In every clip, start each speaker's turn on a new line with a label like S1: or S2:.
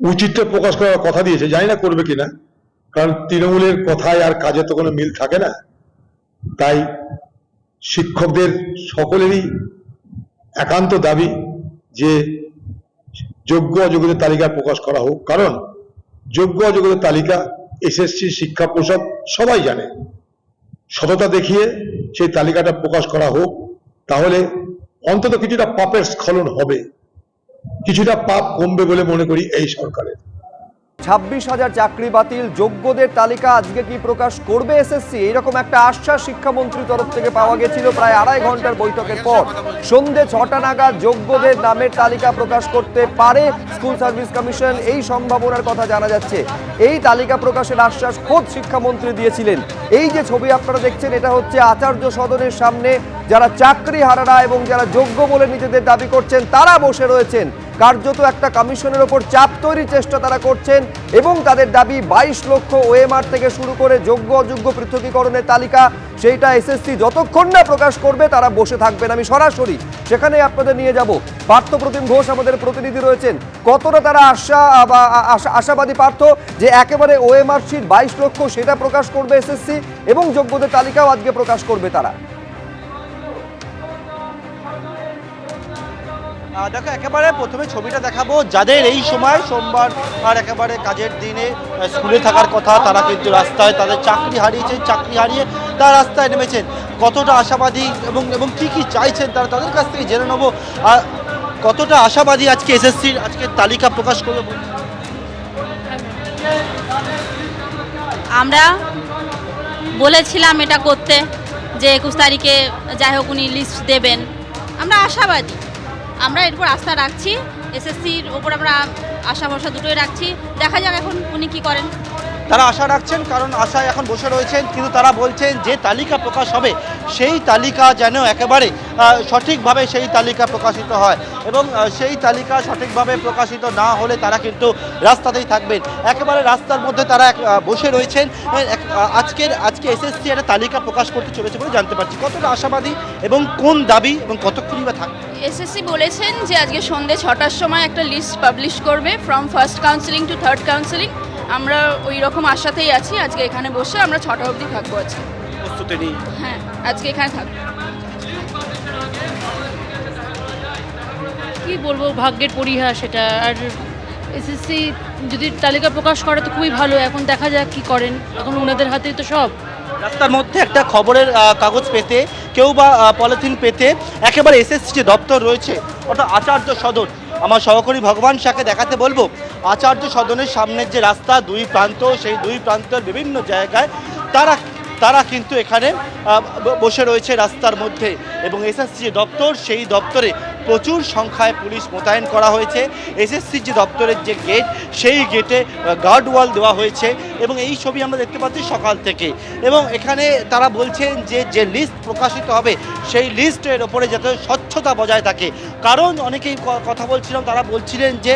S1: উচিতটা প্রকাশ করার কথা দিয়েছে, জানি না করবে কিনা, কারণ তৃণমূলের কথায় আর কাজে তো কোনো মিল থাকে না। তাই শিক্ষকদের সকলেরই একান্ত দাবি যে যোগ্য অযোগ্যদের তালিকা প্রকাশ করা হোক, কারণ যোগ্য অযোগ্যদের তালিকা এসএসসি শিক্ষা পর্ষদ সবাই জানে। সততা দেখিয়ে সেই তালিকাটা প্রকাশ করা হোক, তাহলে অন্তত কিছুটা পাপের স্খলন হবে, কিছুটা পাপ কমবে বলে মনে করি এই সরকারের।
S2: 26,000 চাকরি বাতিল, যোগ্যদের তালিকা আজকে কি প্রকাশ করবে এসএসসি? এইরকম একটা আশ্বাস শিক্ষামন্ত্রীর তরফ থেকে পাওয়া গেছিল প্রায় 2.5 ঘন্টার বৈঠকের পর। সন্ধ্যে 6টা নাগাদ যোগ্যদের নামের তালিকা প্রকাশ করতে পারে স্কুল সার্ভিস কমিশন, এই সম্ভাবনার কথা জানা যাচ্ছে। এই তালিকা প্রকাশের আশ্বাস খোদ শিক্ষামন্ত্রী দিয়েছিলেন। এই যে ছবি আপনারা দেখছেন, এটা হচ্ছে আচার্য সদনের সামনে যারা চাকরি হারারা এবং যারা যোগ্য বলে নিজেদের দাবি করছেন তারা বসে রয়েছেন। কার্যত একটা কমিশনের ওপর চাপ তৈরির চেষ্টা তারা করছেন এবং তাদের দাবি 22 লক্ষ ওএমআর থেকে শুরু করে যোগ্য অযোগ্য পৃথকীকরণের তালিকা, সেইটা এসএসসি যতক্ষণ না প্রকাশ করবে তারা বসে থাকবেন। আমি সরাসরি সেখানে আপনাদের নিয়ে যাব। পার্থপ্রতিম ঘোষ আমাদের প্রতিনিধি রয়েছেন। কতটা তারা আশাবাদী পার্থ যে একেবারে ওএমআর শিট 22 লক্ষ সেটা প্রকাশ করবে এসএসসি এবং যোগ্যদের তালিকাও আজকে প্রকাশ করবে তারা?
S3: দেখো, একেবারে প্রথমে ছবিটা দেখাবো যাদের এই সময় সোমবার আর একেবারে কাজের দিনে স্কুলে থাকার কথা, তারা কিন্তু রাস্তায় তাদের চাকরি হারিয়েছেন, চাকরি হারিয়ে তারা রাস্তায় নেমেছেন। কতটা আশাবাদী এবং কি কি চাইছেন তারা, তাদের কাছ থেকে জেনে নেবো। আর কতটা আশাবাদী আজকে এসএসসির আজকে তালিকা প্রকাশ করবে?
S4: আমরা বলেছিলাম এটা করতে, যে 21 তারিখে যাই হোক উনি লিস্ট দেবেন। আমরা আশাবাদী, আমরা এরপর আস্থা রাখছি এসএসসির ওপর, আমরা আশা ভরসা দুটোই রাখছি। দেখা যাক এখন উনি কি করেন।
S3: তারা আশা রাখছেন, কারণ আশায় এখন বসে রয়েছেন, কিন্তু তারা বলছেন যে তালিকা প্রকাশ হবে সেই তালিকা যেন একেবারে সঠিকভাবে সেই তালিকা প্রকাশিত হয়, এবং সেই তালিকা সঠিকভাবে প্রকাশিত না হলে তারা কিন্তু রাস্তাতেই থাকবেন। একেবারে রাস্তার মধ্যে তারা বসে রয়েছেন। আজকে এসএসসি একটা তালিকা প্রকাশ করতে চলেছে বলে জানতে পারছি। কতটা আশাবাদী এবং কোন দাবি এবং কতক্ষণই বা থাকবে?
S4: এসএসসি বলেছেন যে আজকে সন্ধ্যে 6টার সময় একটা লিস্ট পাবলিশ করবে from first counselling to third counselling. আমরা ওই রকম আশাতেই আছি। আজকে এখানে বসে আমরা 6টা অবধি থাকবো আজকে।
S3: প্রস্তুতি নেই?
S4: হ্যাঁ, আজকে এখানে থাকবো।
S5: কি বলবো, ভাগ্যের পরিহাস সেটা। আর এসএসসি যদি তালিকা প্রকাশ করে তো খুবই ভালো। এখন দেখা যাক কি করেন, এখন ওনাদের হাতেই তো সব।
S3: রাস্তার মধ্যে একটা খবরের কাগজ পেতে, কেউ বা পলিথিন পেতে একেবারে এসএসসি যে দপ্তর রয়েছে অর্থাৎ আচার্য সদন, আমার সহকর্মী ভগবান শাহকে দেখাতে বলবো। আচার্য সদনের সামনের যে রাস্তা, দুই প্রান্ত, সেই দুই প্রান্তের বিভিন্ন জায়গায় তারা কিন্তু এখানে বসে রয়েছে রাস্তার মধ্যে, এবং এসএসসি যে দপ্তর, সেই দপ্তরে প্রচুর সংখ্যায় পুলিশ মোতায়েন করা হয়েছে। এসএসসি যে দপ্তরের যে গেট, সেই গেটে গার্ড ওয়াল দেওয়া হয়েছে, এবং এই ছবি আমরা দেখতে পাচ্ছি সকাল থেকে। এবং এখানে তারা বলছেন যে লিস্ট প্রকাশিত হবে সেই লিস্টের ওপরে যাতে স্বচ্ছতা বজায় থাকে, কারণ অনেকেই কথা বলছিলাম, তারা বলছিলেন যে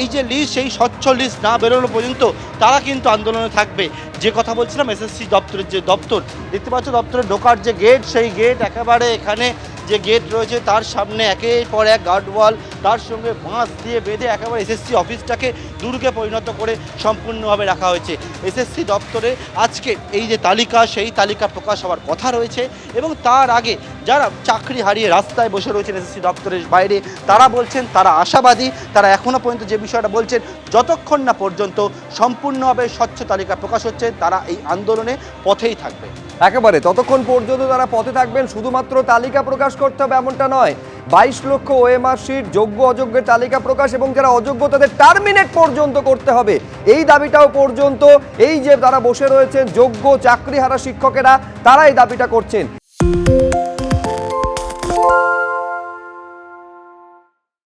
S3: এই যে লিস্ট, সেই স্বচ্ছ লিস্ট না বেরোনো পর্যন্ত তারা কিন্তু আন্দোলনে থাকবে। যে কথা বলছিলাম, এসএসসি দপ্তরের যে দপ্তর দেখতে পাচ্ছ, দপ্তরে ঢোকার যে গেট, সেই গেট একেবারে এখানে যে গেট রয়েছে তার সামনে একের পর এক গার্ড ওয়াল, তার সঙ্গে বাঁশ দিয়ে বেঁধে একেবারে এসএসসি অফিসটাকে দুর্গে পরিণত করে সম্পূর্ণভাবে রাখা হয়েছে। এসএসসি দপ্তরে আজকে এই যে তালিকা, সেই তালিকা প্রকাশ হওয়ার কথা রয়েছে, এবং তার আগে যারা চাকরি হারিয়ে রাস্তায় বসে রয়েছেন এসএসসি দপ্তরের বাইরে, তারা বলছেন তারা আশাবাদী। তারা এখনও পর্যন্ত যে বিষয়টা বলছেন, যতক্ষণ না পর্যন্ত সম্পূর্ণভাবে স্বচ্ছ তালিকা প্রকাশ হচ্ছে তারা এই আন্দোলনে পথেই থাকবে।
S2: একেবারে ততক্ষণ পর্যন্ত তারা পথে থাকবেন। শুধুমাত্র তালিকা প্রকাশ করতে হবে এমনটা নয়, 22 লক্ষ ওএমআর শিট, যোগ্য অযোগ্যের তালিকা প্রকাশ, এবং যারা অযোগ্য তাদের টার্মিনেট পর্যন্ত করতে হবে। এই দাবিটাও পর্যন্ত এই যে তারা বসে রয়েছেন যোগ্য চাকরিহারা শিক্ষকেরা, তারা এই দাবিটা করছেন।